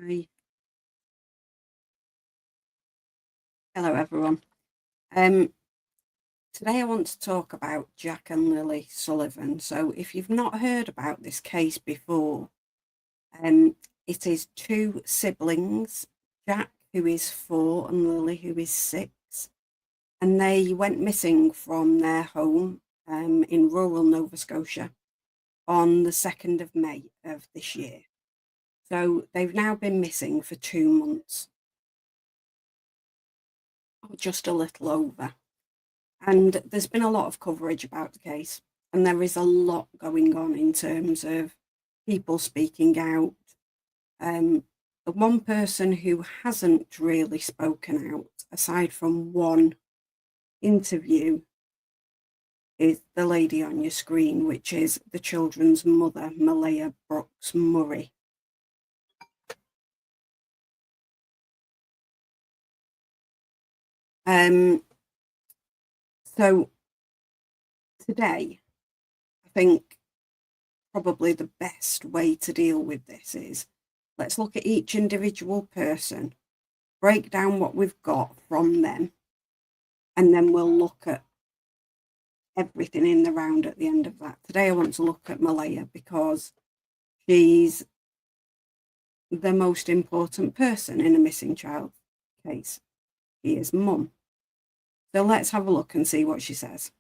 Hi. Hello, everyone. Um, Today I want to talk about Jack and Lily Sullivan. So, if you've not heard about this case before, um, it is two siblings, Jack, who is 4, and Lily, who is 6, and they went missing from their home in rural Nova Scotia on the 2nd of May of this year. So, they've now been missing for 2 months, or just a little over. And there's been a lot of coverage about the case, and there is a lot going on in terms of people speaking out. The one person who hasn't really spoken out, aside from one interview, is the lady on your screen, which is the children's mother, Malehya Brooks Murray. So today, I think probably the best way to deal with this is let's look at each individual person, break down what we've got from them, and then we'll look at everything in the round at the end of that. Today, I want to look at Malehya because she's the most important person in a missing child case. She is mum. So let's have a look and see what she says.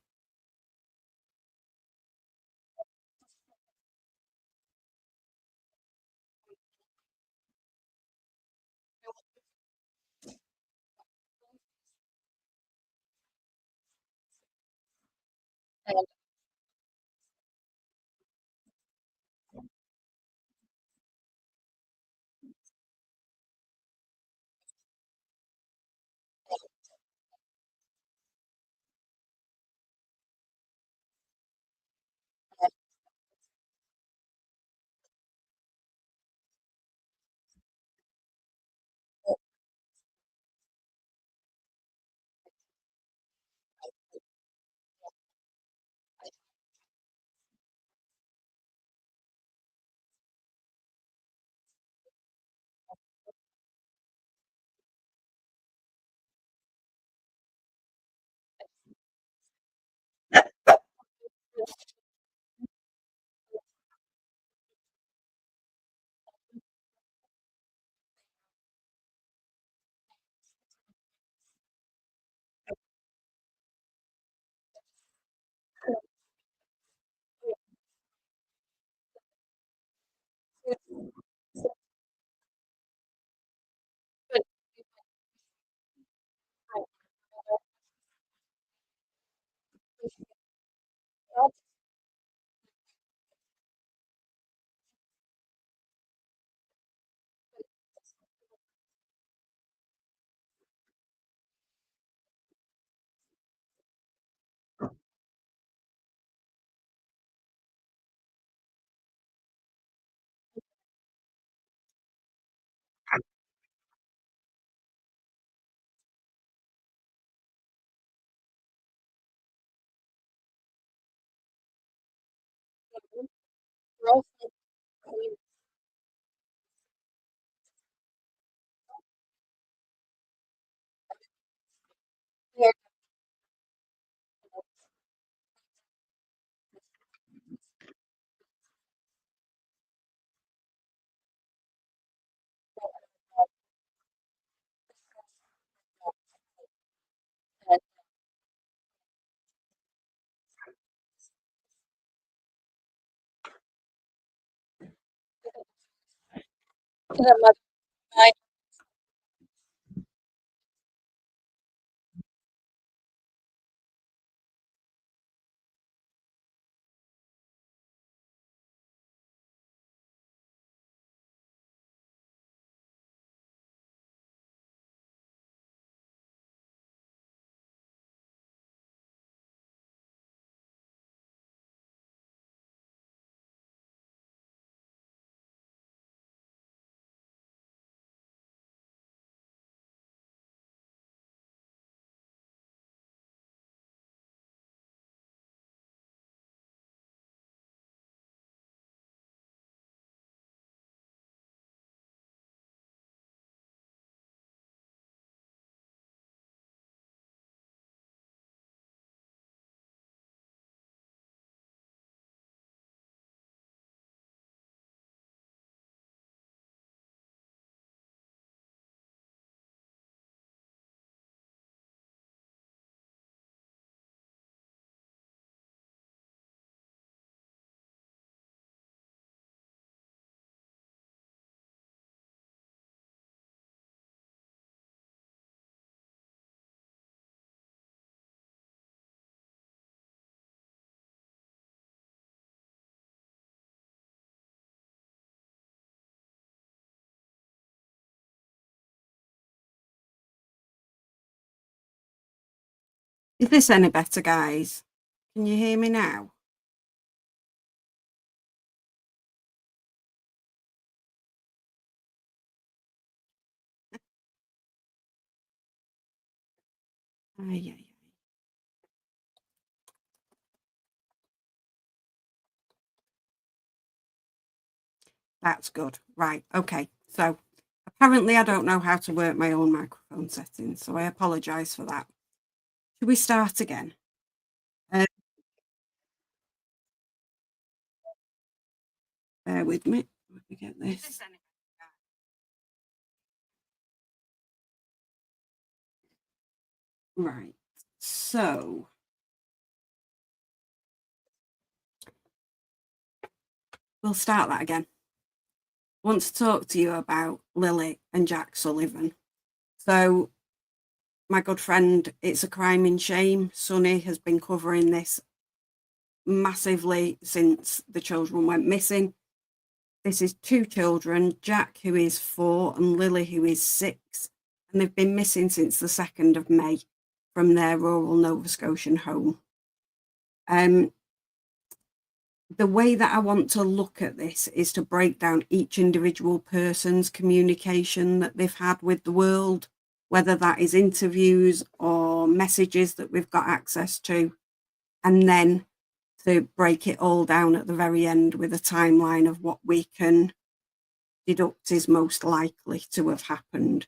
Is this any better, guys? Can you hear me now? Yeah. That's good. Right. Okay. So apparently I don't know how to work my own microphone settings, so I apologise for that. Should we start again? Bear with me. Let me get this. Right. So we'll start that again. I want to talk to you about Lilly and Jack Sullivan. So my good friend, It's a Crime in Shame, Sunny, has been covering this massively since the children went missing. This is two children, Jack, who is 4, and Lilly, who is 6, and they've been missing since the 2nd of May from their rural Nova Scotian home. The way that I want to look at this is to break down each individual person's communication that they've had with the world, whether that is interviews or messages that we've got access to, and then to break it all down at the very end with a timeline of what we can deduct is most likely to have happened.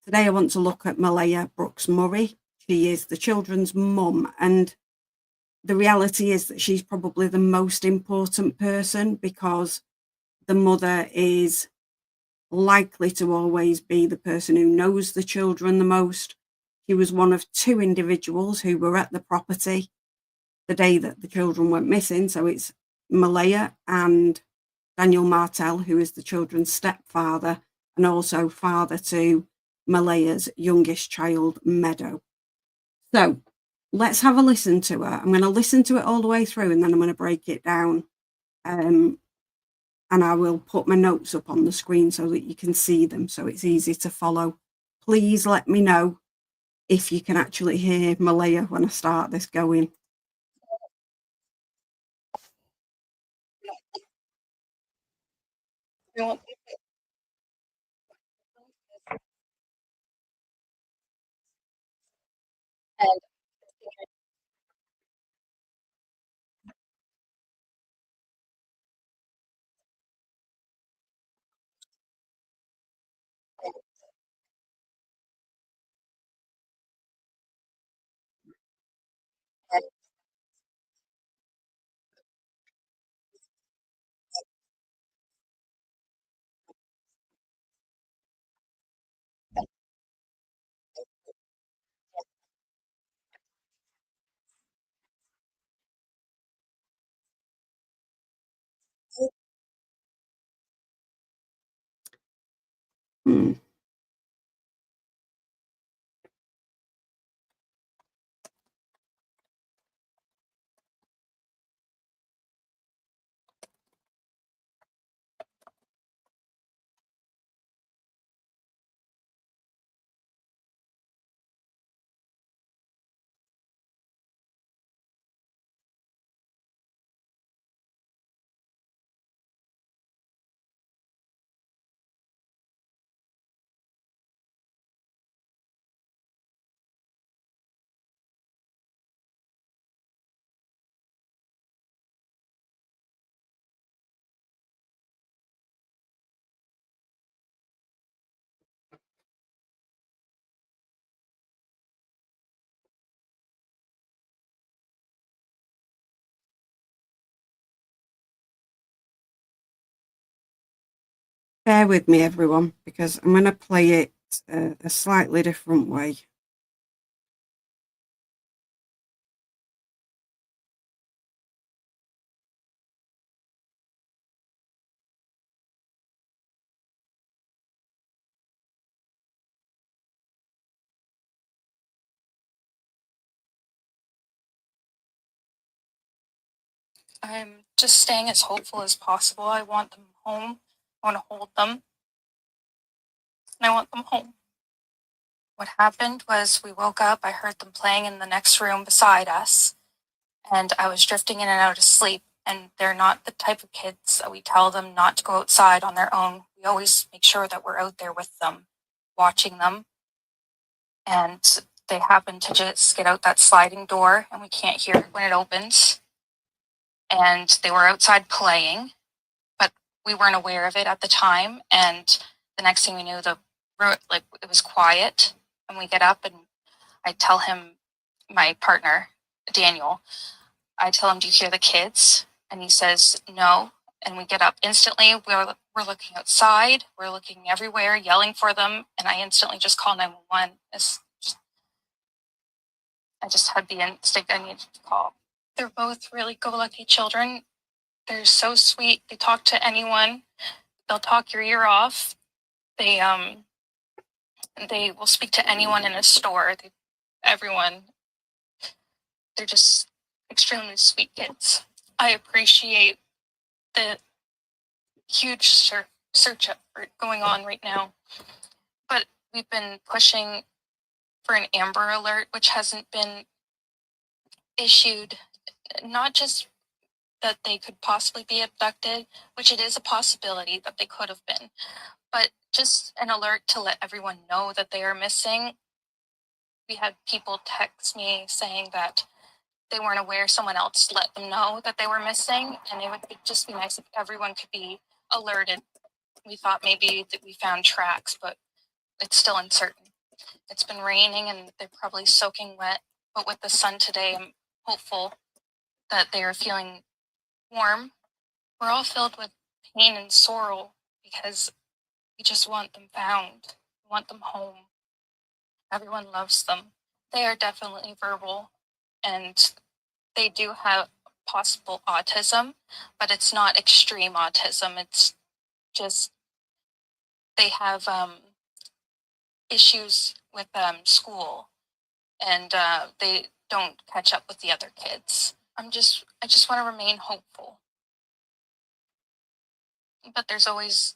Today I want to look at Malehya Brooks Murray. She is the children's mum, and the reality is that she's probably the most important person because the mother is likely to always be the person who knows the children the most. She was one of 2 individuals who were at the property the day that the children went missing. So it's Malehya and Daniel Martel, who is the children's stepfather and also father to Malehya's youngest child, Meadow. So let's have a listen to her. I'm going to listen to it all the way through and then I'm going to break it down. And I will put my notes up on the screen so that you can see them, so it's easy to follow. Please let me know if you can actually hear Malehya when I start this going. Hmm. Bear with me, everyone, because I'm going to play it a slightly different way. I'm just staying as hopeful as possible. I want them home. I want to hold them. And I want them home. What happened was we woke up, I heard them playing in the next room beside us, and I was drifting in and out of sleep. And they're not the type of kids that we tell them not to go outside on their own. We always make sure that we're out there with them, watching them. And they happen to just get out that sliding door, and we can't hear it when it opens. And they were outside playing, but we weren't aware of it at the time. And the next thing we knew, it was quiet. And we get up, and I tell him, my partner, Daniel, I tell him, "Do you hear the kids?" And he says, "No." And we get up instantly. We're looking outside. We're looking everywhere, yelling for them. And I instantly just call 911. I just had the instinct I needed to call. They're both really go-lucky children. They're so sweet. They talk to anyone. They'll talk your ear off. They will speak to anyone in a store. Everyone. They're just extremely sweet kids. I appreciate the huge search effort going on right now. But we've been pushing for an Amber Alert, which hasn't been issued. Not just that they could possibly be abducted, which it is a possibility that they could have been, but just an alert to let everyone know that they are missing. We had people text me saying that they weren't aware someone else let them know that they were missing, and it would just be nice if everyone could be alerted. We thought maybe that we found tracks, but it's still uncertain. It's been raining and they're probably soaking wet, but with the sun today, I'm hopeful that they are feeling warm. We're all filled with pain and sorrow because we just want them found. We want them home. Everyone loves them. They are definitely verbal, and they do have possible autism, but it's not extreme autism. It's just they have issues with school, and they don't catch up with the other kids. I just want to remain hopeful. But there's always,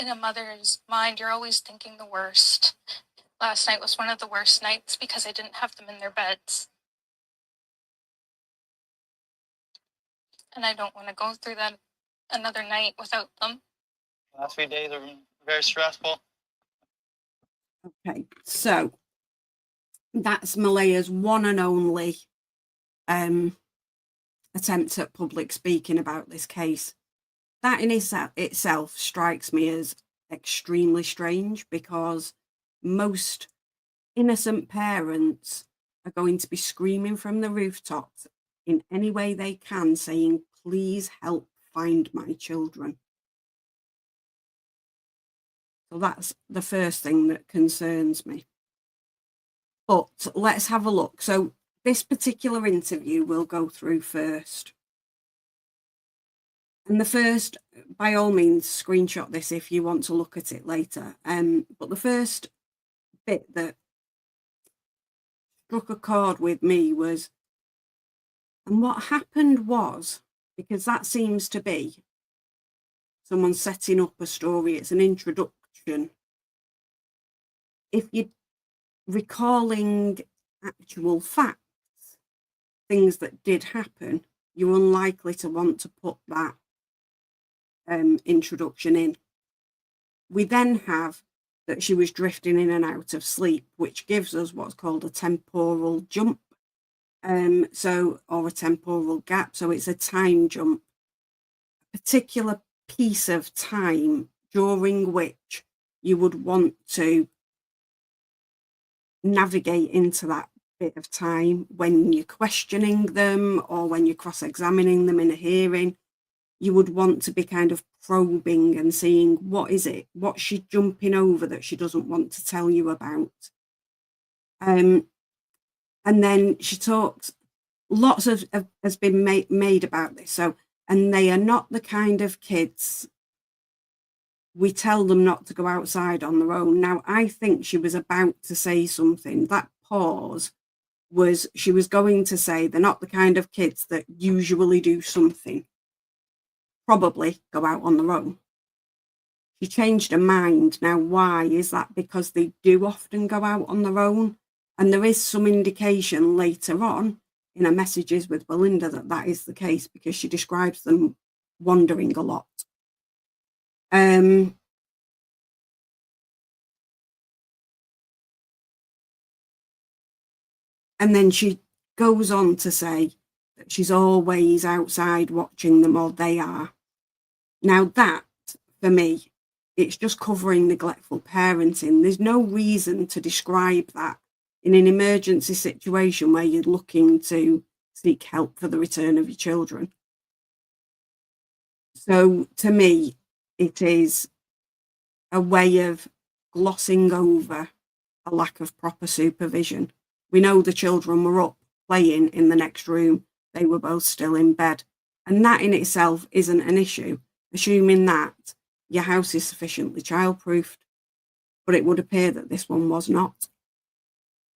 in a mother's mind, you're always thinking the worst. Last night was one of the worst nights because I didn't have them in their beds. And I don't want to go through that another night without them. Last few days are very stressful. Okay, so that's Malehya's one and only attempt at public speaking about this case. That in itself strikes me as extremely strange, because most innocent parents are going to be screaming from the rooftops in any way they can, saying, "Please help find my children." So that's the first thing that concerns me. But let's have a look. So this particular interview we'll go through first. And the first, by all means, screenshot this if you want to look at it later. But the first bit that struck a chord with me was, and what happened was, because that seems to be someone setting up a story, it's an introduction. If you're recalling actual facts, things that did happen, you're unlikely to want to put that introduction in. We then have that she was drifting in and out of sleep, which gives us what's called a temporal jump, or a temporal gap. So it's a time jump, a particular piece of time during which you would want to navigate into that bit of time when you're questioning them or when you're cross-examining them in a hearing. You would want to be kind of probing and seeing, what is it? What's she jumping over that she doesn't want to tell you about? And then she talks, lots of has been made about this. So, and they are not the kind of kids we tell them not to go outside on their own. Now, I think she was about to say something. That pause was, she was going to say they're not the kind of kids that usually do something. Probably go out on their own. She changed her mind. Now, why? Is that because they do often go out on their own? And there is some indication later on in her messages with Belinda that that is the case, because she describes them wandering a lot. And then she goes on to say that she's always outside watching them, or they are. Now that, for me, it's just covering neglectful parenting. There's no reason to describe that in an emergency situation where you're looking to seek help for the return of your children. So to me, it is a way of glossing over a lack of proper supervision. We know the children were up playing in the next room. They were both still in bed. And that in itself isn't an issue, assuming that your house is sufficiently childproofed. But it would appear that this one was not.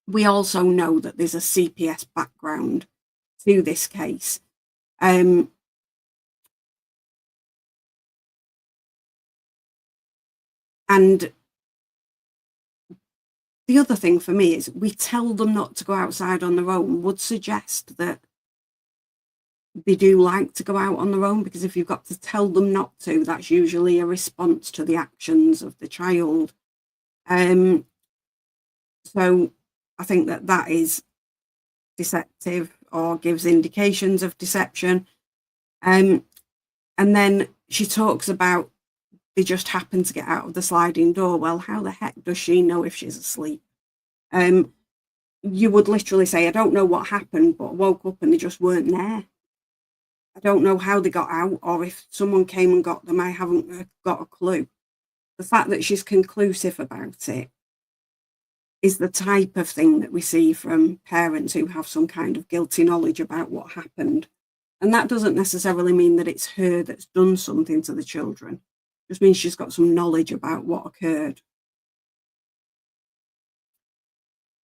We also know that there's a CPS background to this case. And the other thing for me is we tell them not to go outside on their own would suggest that they do like to go out on their own, because if you've got to tell them not to, that's usually a response to the actions of the child. So I think that that is deceptive, or gives indications of deception. And then she talks about they just happen to get out of the sliding door. Well, how the heck does she know if she's asleep? You would literally say, I don't know what happened, but I woke up and they just weren't there. I don't know how they got out, or if someone came and got them. I haven't got a clue. The fact that she's conclusive about it is the type of thing that we see from parents who have some kind of guilty knowledge about what happened. And that doesn't necessarily mean that it's her that's done something to the children. It just means she's got some knowledge about what occurred.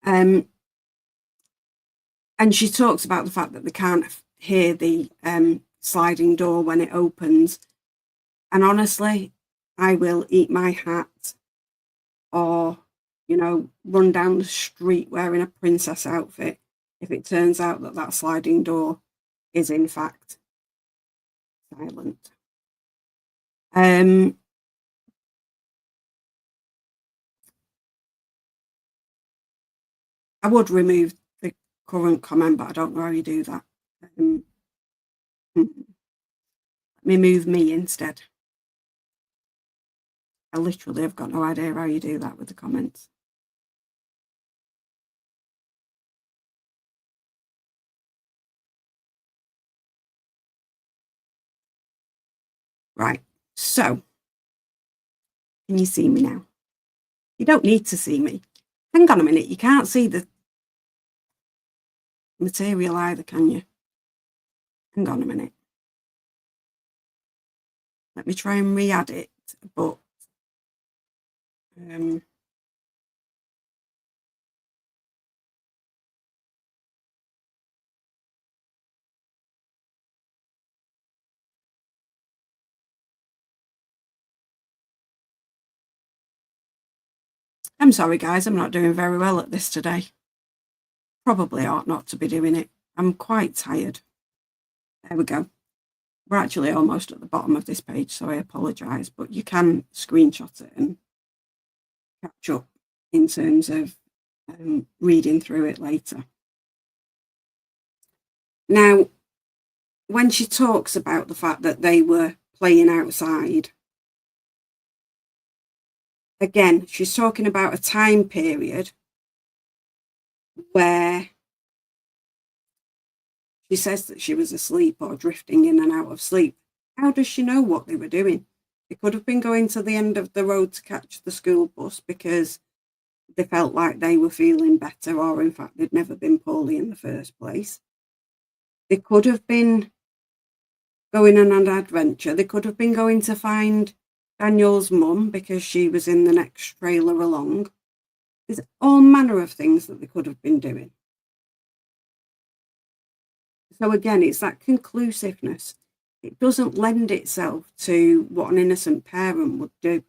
And she talks about the fact that they can't hear the sliding door when it opens. And honestly, I will eat my hat, or, run down the street wearing a princess outfit if it turns out that that sliding door is in fact silent. I would remove the current comment, but I don't know how you do that. Let me move me instead. I literally have got no idea how you do that with the comments. Right, so can you see me now? You don't need to see me. Hang on a minute, you can't see the material either, can you? Hang on a minute. Let me try and re-add it, but I'm sorry guys, I'm not doing very well at this today. Probably ought not to be doing it. I'm quite tired. There we go. We're actually almost at the bottom of this page, so I apologise, but you can screenshot it and catch up in terms of reading through it later. Now, when she talks about the fact that they were playing outside, again, she's talking about a time period where she says that she was asleep or drifting in and out of sleep. How does she know what they were doing? They could have been going to the end of the road to catch the school bus because they felt like they were feeling better, or in fact, they'd never been poorly in the first place. They could have been going on an adventure. They could have been going to find Daniel's mum because she was in the next trailer along. There's all manner of things that they could have been doing. So again, it's that conclusiveness. It doesn't lend itself to what an innocent parent would do.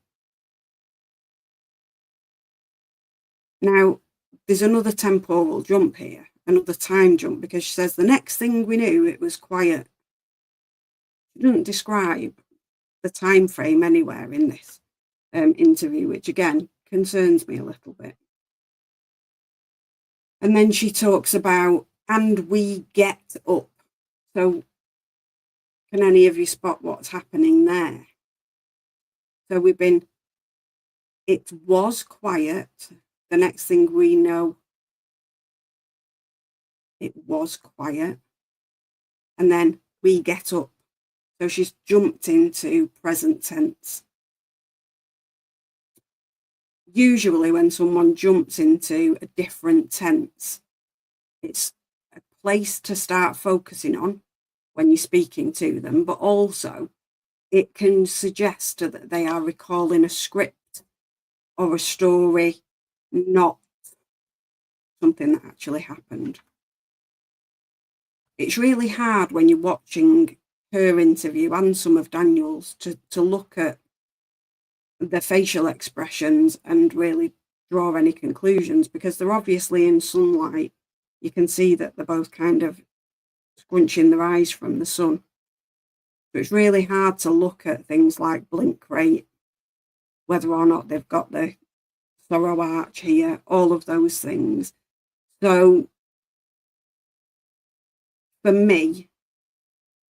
Now, there's another temporal jump here, another time jump, because she says the next thing we knew, it was quiet. She doesn't describe the time frame anywhere in this interview, which again concerns me a little bit. And then she talks about, and we get up. So can any of you spot what's happening there? So it was quiet. The next thing we know, it was quiet. And then we get up. So she's jumped into present tense. Usually when someone jumps into a different tense, it's a place to start focusing on when you're speaking to them, but also it can suggest that they are recalling a script or a story, not something that actually happened. It's really hard when you're watching her interview and some of Daniel's to look at the facial expressions and really draw any conclusions, because they're obviously in sunlight. You can see that they're both kind of scrunching their eyes from the sun. So it's really hard to look at things like blink rate, whether or not they've got the thorough arch here, all of those things. So for me,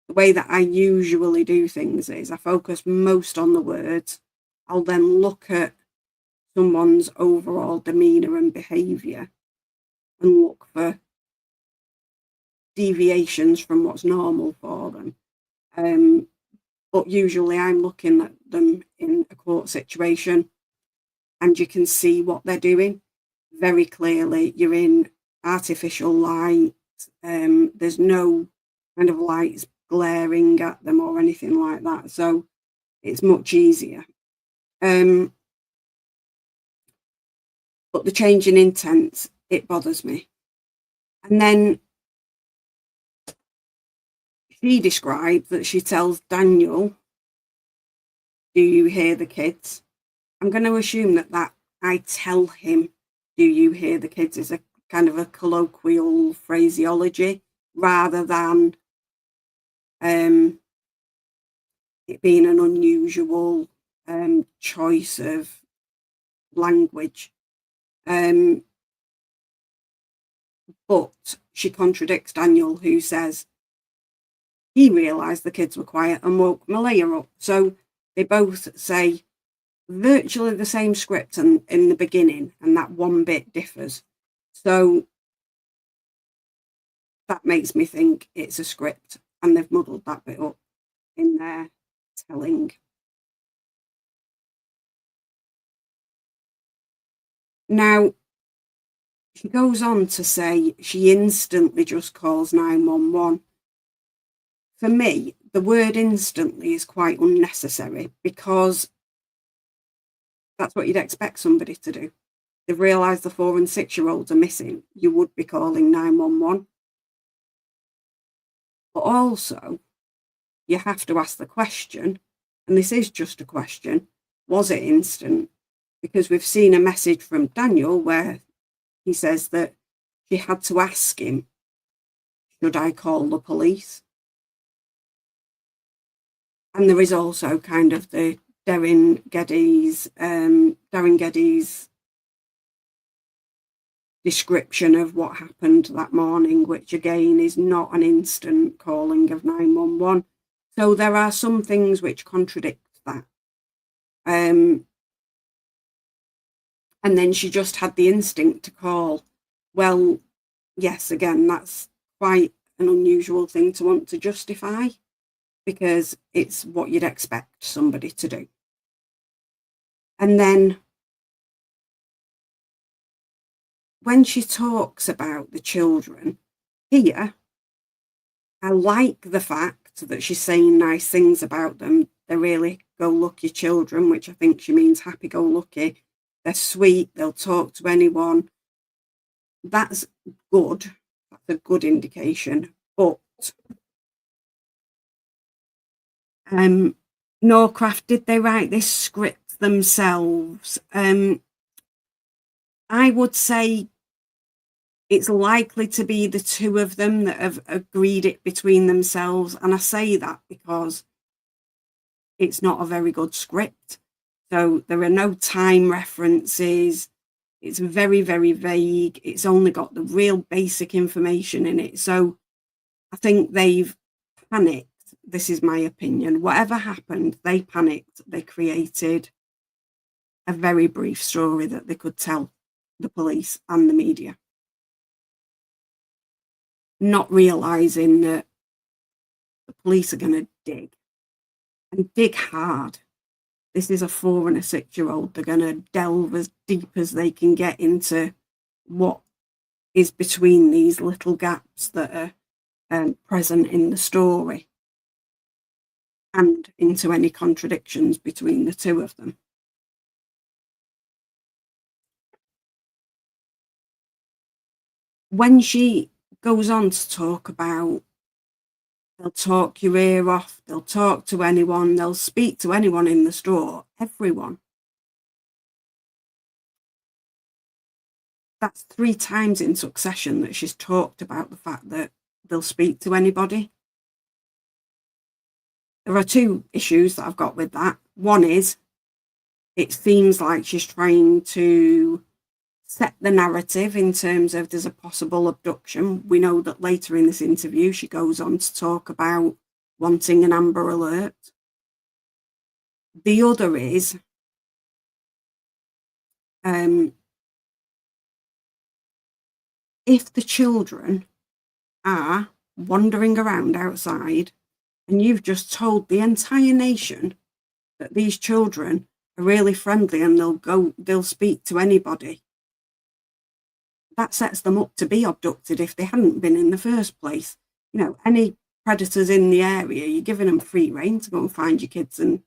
the way that I usually do things is I focus most on the words. I'll then look at someone's overall demeanour and behaviour and look for deviations from what's normal for them. But usually I'm looking at them in a court situation and you can see what they're doing very clearly. You're in artificial light. There's no kind of lights glaring at them or anything like that. So it's much easier. But the change in intent, it bothers me. And then she described that she tells Daniel, do you hear the kids? I'm going to assume that I tell him, do you hear the kids, is a kind of a colloquial phraseology rather than it being an unusual choice of language. But she contradicts Daniel, who says he realised the kids were quiet and woke Malehya up. So they both say virtually the same script in the beginning, and that one bit differs. So that makes me think it's a script, and they've muddled that bit up in their telling. Now, she goes on to say she instantly just calls 911. For me, the word instantly is quite unnecessary, because that's what you'd expect somebody to do. They've realised the 4 and 6-year-olds are missing. You would be calling 911. But also, you have to ask the question, and this is just a question, was it instant? Because we've seen a message from Daniel where he says that she had to ask him, should I call the police? And there is also kind of the Darren Geddes description of what happened that morning, which again is not an instant calling of 911. So there are some things which contradict that. And then she just had the instinct to call. Well, yes, again, that's quite an unusual thing to want to justify, because it's what you'd expect somebody to do. And then when she talks about the children here, I like the fact that she's saying nice things about them. They're really go-lucky children, which I think she means happy-go-lucky. They're sweet. They'll talk to anyone. That's good. That's a good indication. But Norcraft, did they write this script themselves? I would say it's likely to be the two of them that have agreed it between themselves. And I say that because it's not a very good script. So there are no time references. It's very, very vague. It's only got the real basic information in it. So I think they've panicked. This is my opinion. Whatever happened, they panicked. They created a very brief story that they could tell the police and the media, not realizing that the police are going to dig and dig hard. This is a 4 and a 6-year-old. They're going to delve as deep as they can get into what is between these little gaps that are present in the story, and into any contradictions between the two of them. When she goes on to talk about, they'll talk your ear off, they'll talk to anyone, they'll speak to anyone in the store, everyone. That's 3 times in succession that she's talked about the fact that they'll speak to anybody. There are 2 issues that I've got with that. One is, it seems like she's trying to set the narrative in terms of there's a possible abduction. We know that later in this interview, she goes on to talk about wanting an Amber Alert. The other is, if the children are wandering around outside and you've just told the entire nation that these children are really friendly and they'll speak to anybody, that sets them up to be abducted if they hadn't been in the first place. You know, any predators in the area, you're giving them free rein to go and find your kids and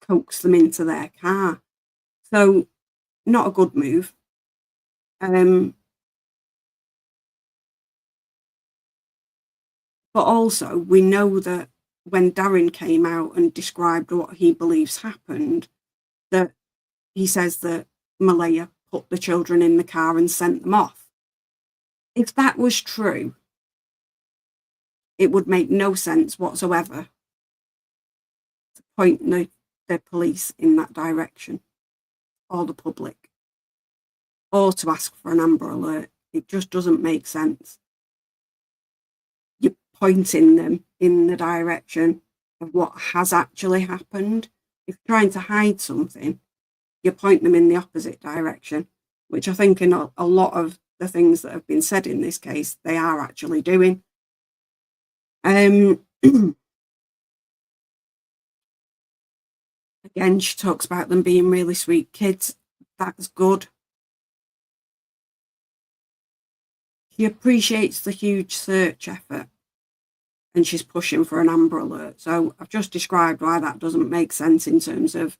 coax them into their car. So, not a good move. But also, we know that when Darren came out and described what he believes happened, that he says that Malehya put the children in the car and sent them off. If that was true, it would make no sense whatsoever to point the police in that direction, or the public, or to ask for an Amber Alert. It just doesn't make sense. You're pointing them in the direction of what has actually happened. If you're trying to hide something, you point them in the opposite direction, which I think in a lot of the things that have been said in this case, they are actually doing. Again, she talks about them being really sweet kids. That's good. She appreciates the huge search effort and she's pushing for an Amber Alert. So I've just described why that doesn't make sense in terms of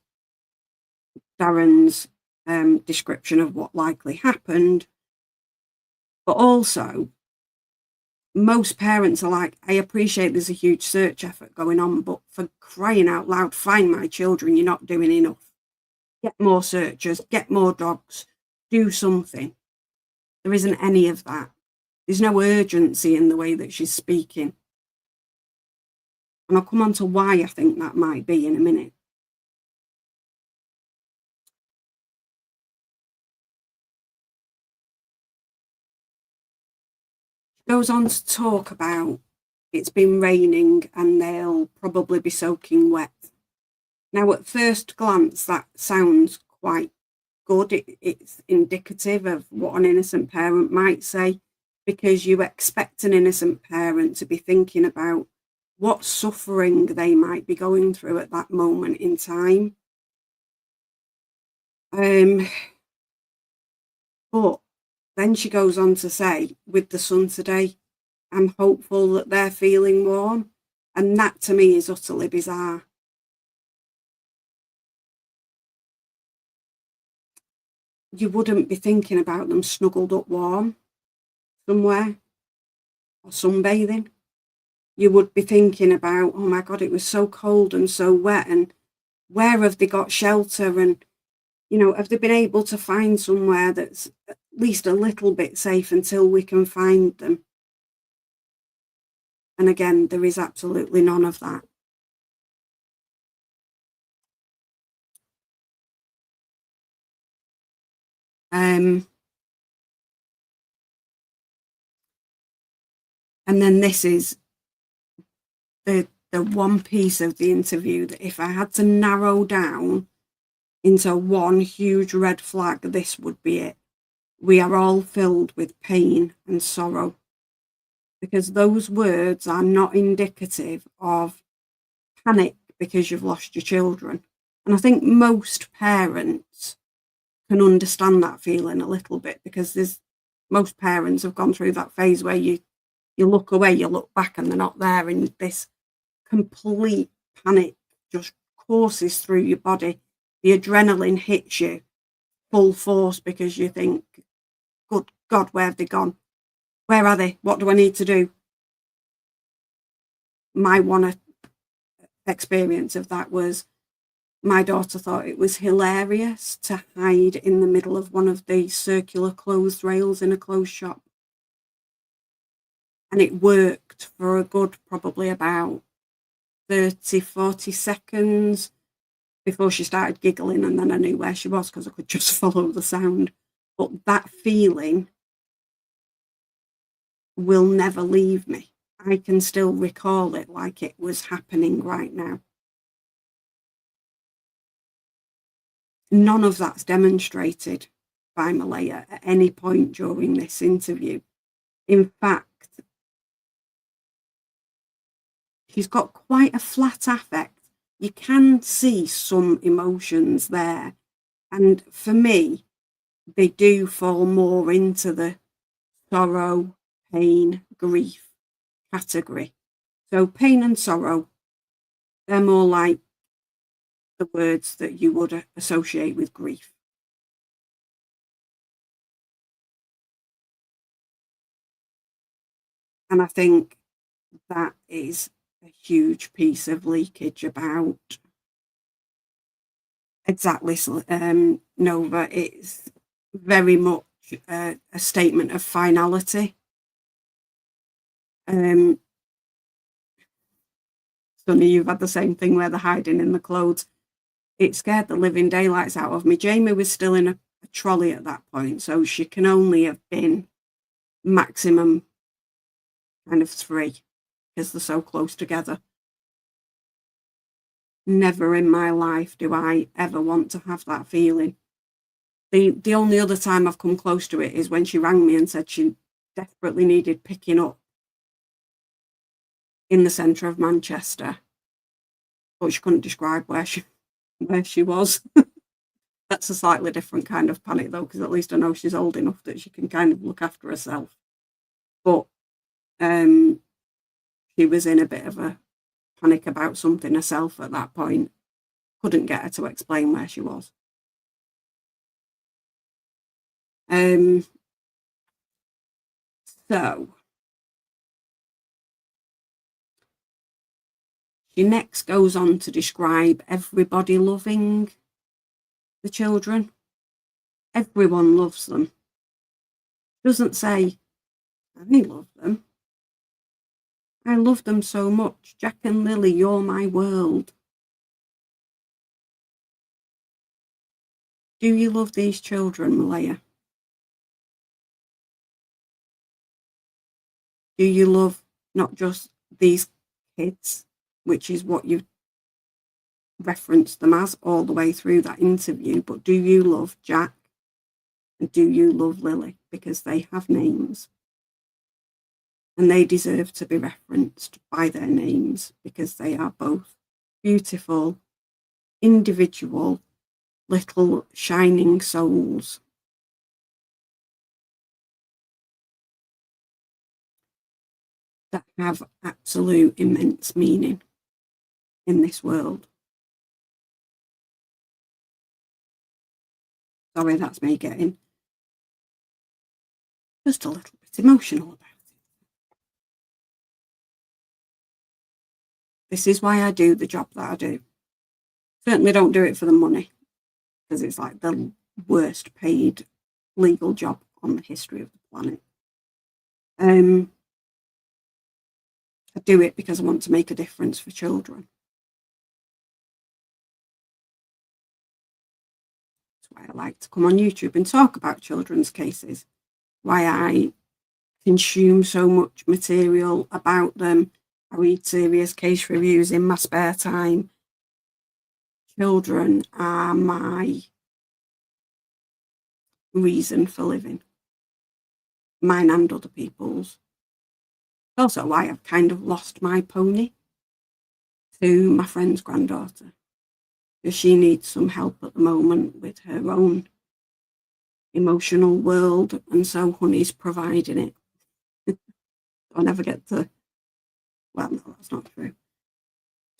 Darren's description of what likely happened. But also, most parents are like, I appreciate there's a huge search effort going on, but for crying out loud, find my children, you're not doing enough. Get more searchers, get more dogs, do something. There isn't any of that. There's no urgency in the way that she's speaking. And I'll come on to why I think that might be in a minute. She goes on to talk about it's been raining and they'll probably be soaking wet. Now, at first glance, that sounds quite good. It's indicative of what an innocent parent might say, because you expect an innocent parent to be thinking about what suffering they might be going through at that moment in time. But then she goes on to say, with the sun today, I'm hopeful that they're feeling warm. And that to me is utterly bizarre. You wouldn't be thinking about them snuggled up warm somewhere or sunbathing. You would be thinking about, oh my God, it was so cold and so wet, and where have they got shelter? And, you know, have they been able to find somewhere that's at least a little bit safe until we can find them? And again, there is absolutely none of that. And then this is the one piece of the interview that if I had to narrow down into one huge red flag, this would be it. We are all filled with pain and sorrow, because those words are not indicative of panic because you've lost your children. And I think most parents can understand that feeling a little bit, because most parents have gone through that phase where you look away, you look back and they're not there, and this complete panic just courses through your body. The adrenaline hits you full force because you think, good God, where have they gone? Where are they? What do I need to do? My one experience of that was my daughter thought it was hilarious to hide in the middle of one of the circular clothes rails in a clothes shop. And it worked for a good probably about 30, 40 seconds before she started giggling, and then I knew where she was because I could just follow the sound. But that feeling will never leave me. I can still recall it like it was happening right now. None of that's demonstrated by Malehya at any point during this interview. In fact, she's got quite a flat affect. You can see some emotions there. And for me, they do fall more into the sorrow, pain, grief category. So pain and sorrow, they're more like the words that you would associate with grief. And I think that is a huge piece of leakage about exactly, Nova. It's very much a statement of finality. Sonny, you've had the same thing where they're hiding in the clothes. It scared the living daylights out of me. Jamie was still in a trolley at that point, so she can only have been maximum kind of 3 because they're so close together. Never in my life do I ever want to have that feeling. The only other time I've come close to it is when she rang me and said she desperately needed picking up in the centre of Manchester, but she couldn't describe where she was. That's a slightly different kind of panic though, because at least I know she's old enough that she can kind of look after herself. But she was in a bit of a panic about something herself at that point. Couldn't get her to explain where she was. So she next goes on to describe everybody loving the children. Everyone loves them. Doesn't say, I love them. I love them so much. Jack and Lilly, you're my world. Do you love these children, Malehya? Do you love not just these kids, which is what you've referenced them as all the way through that interview, but do you love Jack and do you love Lilly? Because they have names and they deserve to be referenced by their names because they are both beautiful, individual, little shining souls. That have absolute immense meaning in this world. Sorry, that's me getting just a little bit emotional about it. This is why I do the job that I do. Certainly don't do it for the money. because it's like the worst paid legal job on the history of the planet. I do it because I want to make a difference for children. That's why I like to come on YouTube and talk about children's cases, why I consume so much material about them. I read serious case reviews in my spare time. Children are my reason for living, mine and other people's. Also why I've kind of lost my pony to my friend's granddaughter, because she needs some help at the moment with her own emotional world, and so Honey's providing it. I never get to, well, no, that's not true.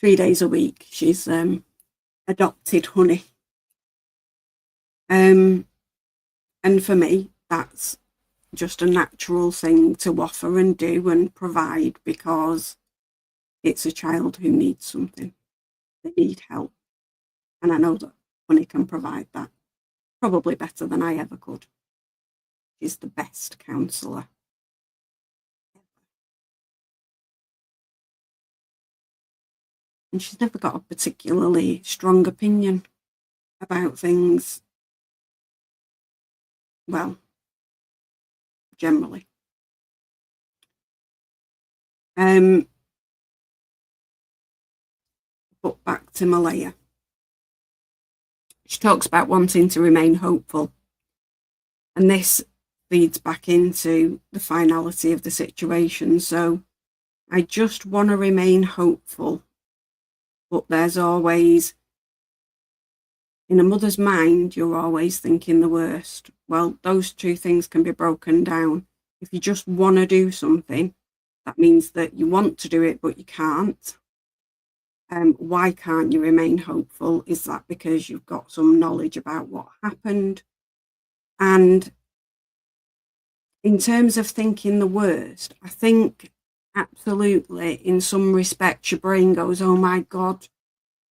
3 days a week she's adopted Honey. And for me, that's just a natural thing to offer and do and provide, because it's a child who needs something. They need help. And I know that Honey can provide that, probably better than I ever could. She's the best counsellor. And she's never got a particularly strong opinion about things. Well, generally. But back to Malehya. She talks about wanting to remain hopeful. And this feeds back into the finality of the situation. So I just want to remain hopeful. But there's always, in a mother's mind, you're always thinking the worst. Well, those two things can be broken down. If you just want to do something, that means that you want to do it, but you can't. Why can't you remain hopeful? Is that because you've got some knowledge about what happened? And in terms of thinking the worst, I think absolutely in some respects your brain goes, oh my God,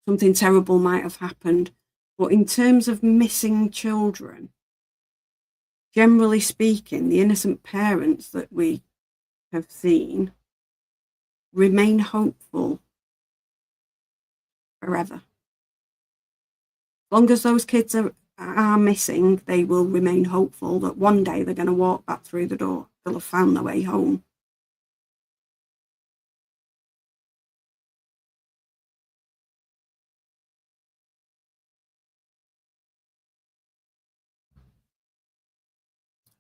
something terrible might have happened. But in terms of missing children, generally speaking, the innocent parents that we have seen remain hopeful forever. As long as those kids are missing, they will remain hopeful that one day they're going to walk back through the door. They'll have found their way home.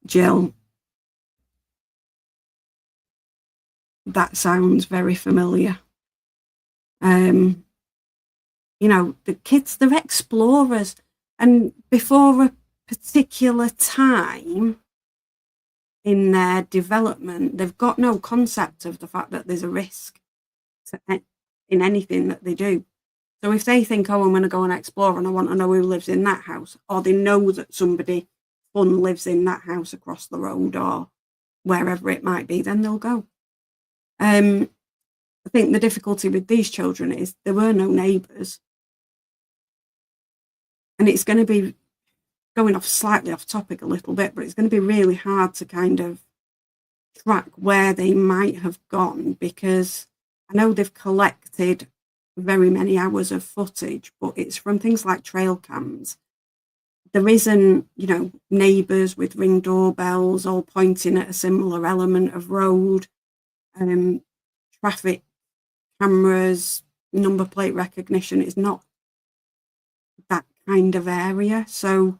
Jill, that sounds very familiar. You know, the kids, they're explorers, and before a particular time in their development, they've got no concept of the fact that there's a risk in anything that they do. So if they think, oh, I'm going to go and explore and I want to know who lives in that house, or they know that somebody fun lives in that house across the road or wherever it might be, then they'll go. I think the difficulty with these children is there were no neighbours. And it's going to be going off slightly off topic a little bit, but it's going to be really hard to kind of track where they might have gone, because I know they've collected very many hours of footage, but it's from things like trail cams. There isn't, you know, neighbours with ring doorbells all pointing at a similar element of road, traffic cameras, number plate recognition. It's not that kind of area. So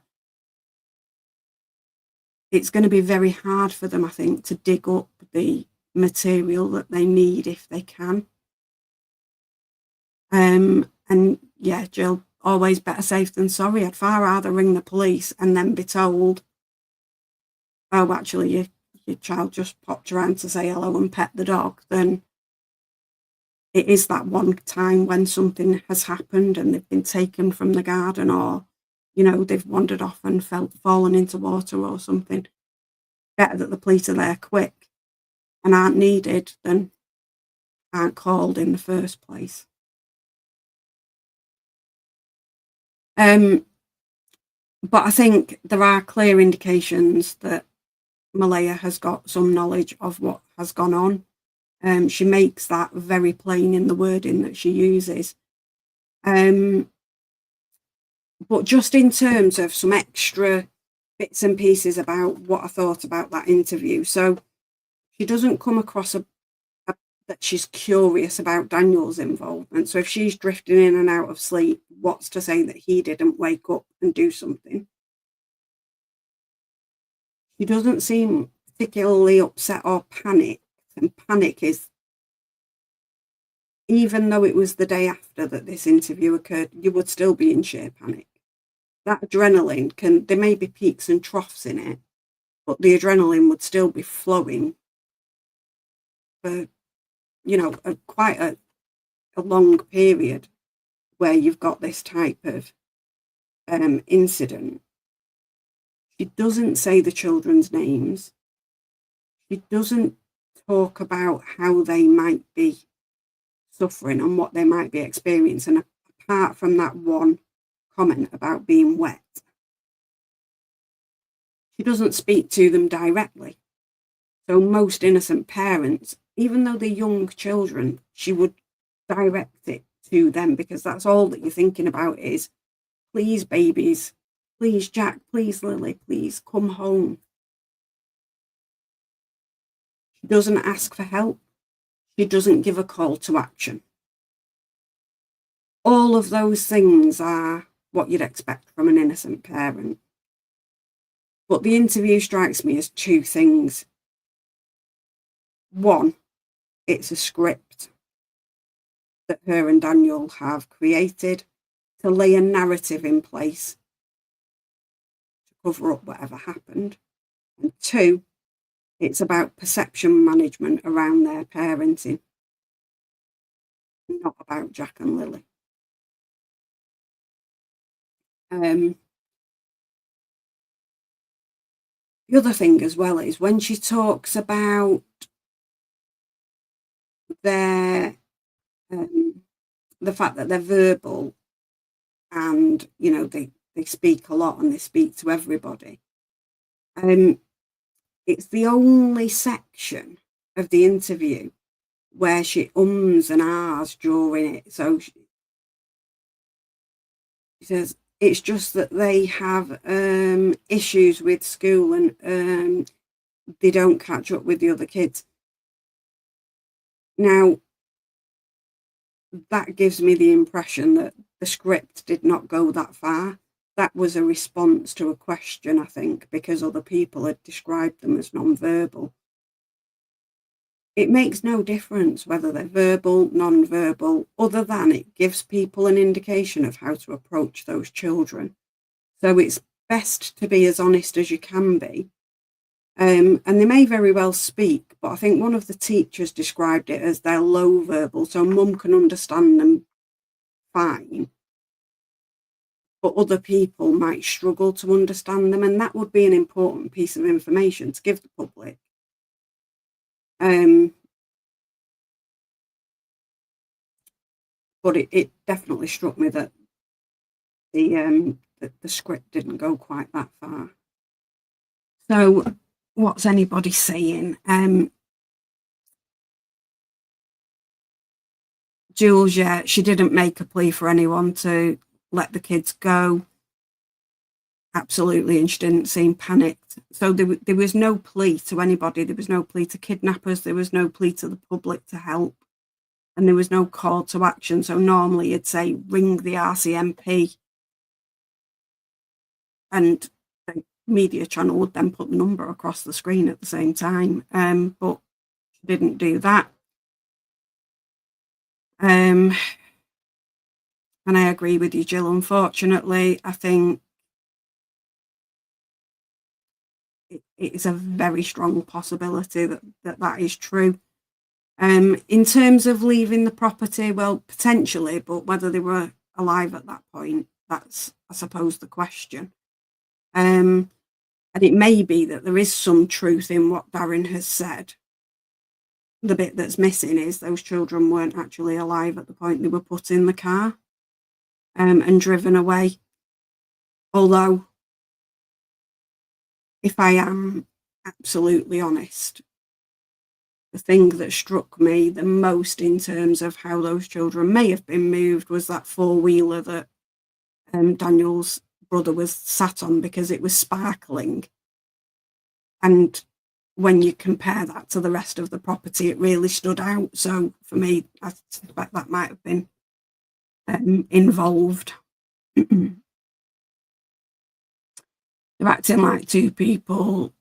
it's going to be very hard for them, I think, to dig up the material that they need if they can. And yeah, Jill, always better safe than sorry. I'd far rather ring the police and then be told, oh, actually, your child just popped around to say hello and pet the dog, than it is that one time when something has happened and they've been taken from the garden, or, you know, they've wandered off and fallen into water or something. Better that the police are there quick and aren't needed than aren't called in the first place. But I think there are clear indications that Malehya has got some knowledge of what has gone on. She makes that very plain in the wording that she uses. But just in terms of some extra bits and pieces about what I thought about that interview. So she doesn't come across that she's curious about Daniel's involvement. So if she's drifting in and out of sleep, what's to say that he didn't wake up and do something? She doesn't seem particularly upset or panicked. And panic is, even though it was the day after that this interview occurred, you would still be in sheer panic. That adrenaline there may be peaks and troughs in it, but the adrenaline would still be flowing for, quite a long period where you've got this type of incident. She doesn't say the children's names. She doesn't talk about how they might be suffering and what they might be experiencing, apart from that one comment about being wet. She doesn't speak to them directly. So most innocent parents, even though they're young children, she would direct it to them, because that's all that you're thinking about is, please, babies, please, Jack, please, Lily, please come home. She doesn't ask for help. She doesn't give a call to action. All of those things are what you'd expect from an innocent parent. But the interview strikes me as two things. One, it's a script that her and Daniel have created to lay a narrative in place to cover up whatever happened. And two, it's about perception management around their parenting, not about Jack and Lily. The other thing as well is when she talks about the fact that they're verbal and, they speak a lot and they speak to everybody. It's the only section of the interview where she ums and ahs during it. So she says, it's just that they have issues with school and they don't catch up with the other kids. Now, that gives me the impression that the script did not go that far. That was a response to a question, I think, because other people had described them as non-verbal. It makes no difference whether they're verbal, non-verbal, other than it gives people an indication of how to approach those children. So it's best to be as honest as you can be. And they may very well speak, but I think one of the teachers described it as they're low verbal, so mum can understand them fine, but other people might struggle to understand them, and that would be an important piece of information to give the public. But it definitely struck me that the script didn't go quite that far. So what's anybody saying? Jules, yeah, she didn't make a plea for anyone to let the kids go. Absolutely, and she didn't seem panicked. So there was no plea to anybody. There was no plea to kidnappers. There was no plea to the public to help. And there was no call to action. So normally you'd say, ring the RCMP. And the media channel would then put the number across the screen at the same time. But she didn't do that. And I agree with you, Jill. Unfortunately, I think it is a very strong possibility that is true. In terms of leaving the property, well, potentially, but whether they were alive at that point, that's, I suppose, the question. And it may be that there is some truth in what Darren has said. The bit that's missing is those children weren't actually alive at the point they were put in the car and driven away. Although if I am absolutely honest, the thing that struck me the most in terms of how those children may have been moved was that four-wheeler that Daniel's brother was sat on, because it was sparkling. And when you compare that to the rest of the property, it really stood out. So for me, I suspect that might have been involved. They're acting like two people,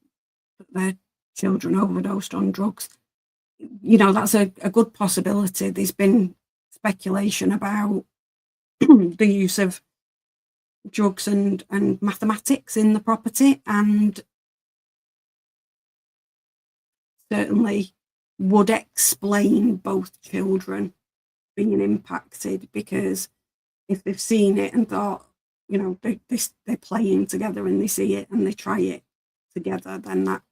their children overdosed on drugs. You know, that's a good possibility. There's been speculation about the use of drugs and mathematics in the property, and certainly would explain both children being impacted, because if they've seen it and thought, you know, they're playing together and they see it and they try it together, then that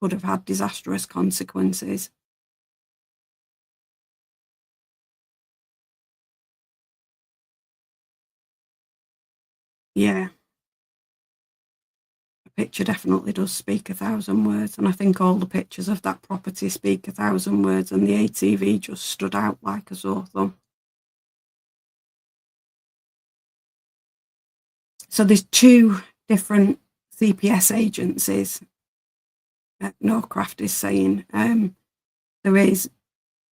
could have had disastrous consequences. Yeah. A picture definitely does speak 1,000 words, and I think all the pictures of that property speak 1,000 words, and the ATV just stood out like a sore thumb. So there's two different CPS agencies, Norcraft is saying. There is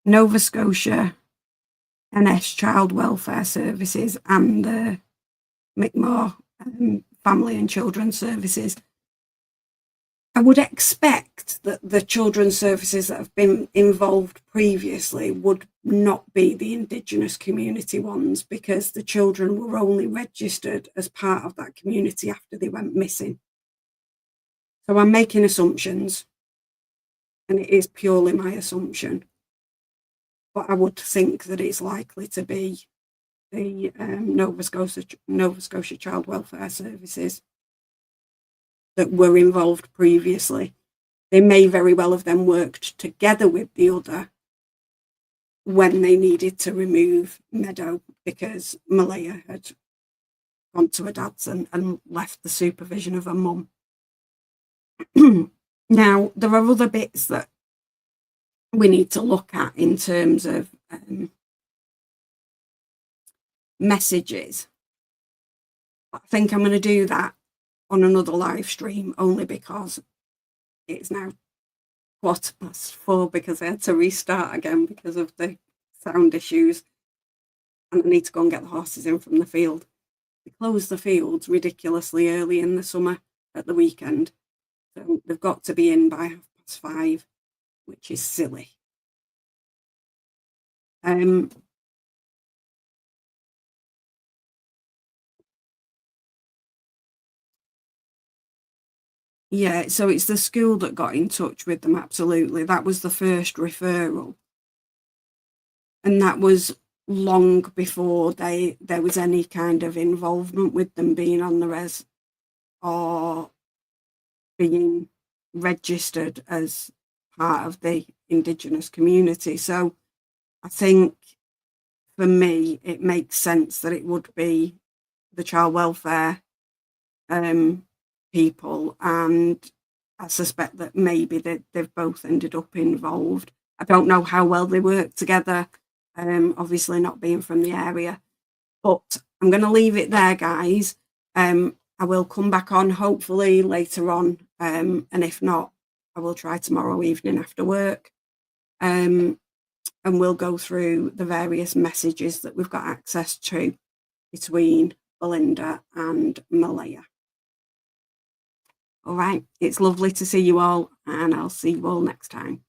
Nova Scotia NS Child Welfare Services and the Mi'kmaq Family and Children's Services. I would expect that the children's services that have been involved previously would not be the Indigenous community ones, because the children were only registered as part of that community after they went missing. So I'm making assumptions, and it is purely my assumption, but I would think that it's likely to be the Nova Scotia Child Welfare Services that were involved previously. They may very well have then worked together with the other when they needed to remove Meadow, because Malehya had gone to her dad's and left the supervision of her mum. Now, there are other bits that we need to look at in terms of messages. I think I'm going to do that on another live stream, only because it's now 4:15, because I had to restart again because of the sound issues, and I need to go and get the horses in from the field. They close the fields ridiculously early in the summer at the weekend, so they've got to be in by 5:30, which is silly. Yeah, so it's the school that got in touch with them, absolutely. That was the first referral. And that was long before there was any kind of involvement with them being on the res or being registered as part of the Indigenous community. So I think for me, it makes sense that it would be the child welfare people, and I suspect that maybe they've both ended up involved. I don't know how well they work together, obviously not being from the area, but I'm going to leave it there, guys. I will come back on hopefully later on, and if not, I will try tomorrow evening after work, and we'll go through the various messages that we've got access to between Belinda and Malehya. All right, it's lovely to see you all, and I'll see you all next time.